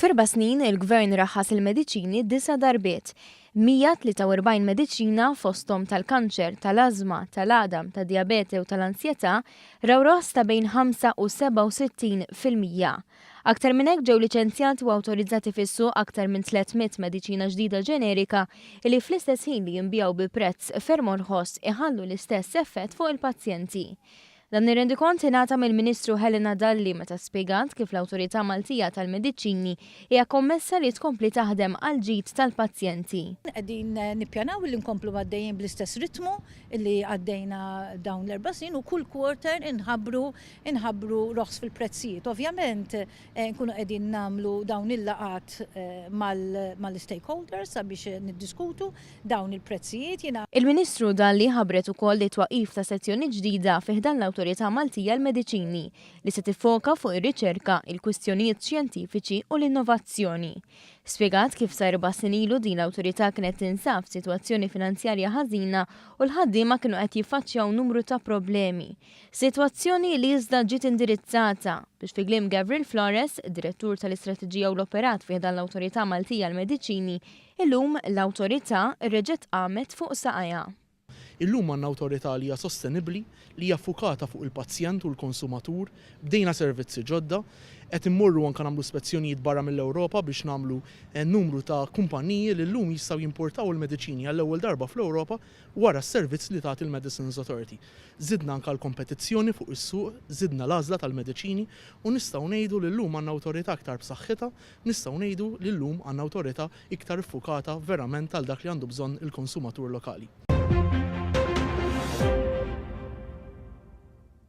F'erba' snin il-Gvern raħħas il-mediċini 9 darbiet. 143 mediċina fosthom tal-kanċer, tal-ażma, tal-għadam, tad-dijabete u tal-ansjetà raw ros ta' bejn 5 u 67%. Aktar minn hekk ġew liċenzjati u awtorizzati fis-suq aktar minn 300 mediċina ġdida ġenerika li fl-istess ħin li jinbjaw bi prezz ferm orħos iħallu l-istess effett fuq il-pazjenti. Dan ir-rendikont ingħata mill-Ministru Helena Dalli meta spjegat kif l-Awtorità Maltija tal-Mediċini hija kommessa li tkompli taħdem għal ġid tal-pazjenti. Qegħdin nippjanaw li nkomplu għaddejjin bl-istess ritmu li għaddejna dawn l-4 snin u kull quarter inħabbru roħs fil-prezzijiet. Ovvjament nkunu qegħdin nagħmlu dawn il-laqat mal-stakeholders sabiex niddiskutu dawn il-prezzijiet. Il-Ministru Dalli ħabbret ukoll li twaqif ta' sezzjoni ġdida fih dan l-Awtorità Maltija l-Mediċini li se tiffoka fuq ir-riċerka, il-kwistjonijiet xjentifiċi u l-innovazzjoni. Spjegat kif sa 4 snin ilu din l-awtorità kienet tinsab f'sitwazzjoni finanzjarja ħażina u l-ħaddiema kienu qed jiffaċċjaw numru ta' problemi. Sitwazzjoni li iżda ġiet indirizzata biex fi kliem Gabriel Flores, direttur tal-Istrateġija u l-Operat fih dan l-Awtorità Maltija l-Mediċini, illum l-awtorità rreġgħet qamet fuq saqajja. Illum għandna awtorità li hija sostenibbli, li hija ffukata fuq il-pazjent u l-konsumatur, bdejna servizzi ġodda, qed immorru anke nagħmlu spezzjonijiet barra mill-Ewropa biex nagħmlu numru ta' kumpaniji li llum jistgħu jimportaw il-mediċini għall-ewwel darba fl-Ewropa wara s-servizz li tagħti il-Medicines Authority. Żidna anke l-kompetizzjoni fuq is-suq, żidna l-għażla tal-mediċini u nistgħu ngħidu li llum għandna awtorità aktar b'saħħitha, nistgħu ngħidu li llum għandna awtorità iktar iffukata verament għal dak li għandu bżonn il-konsumatur lokali.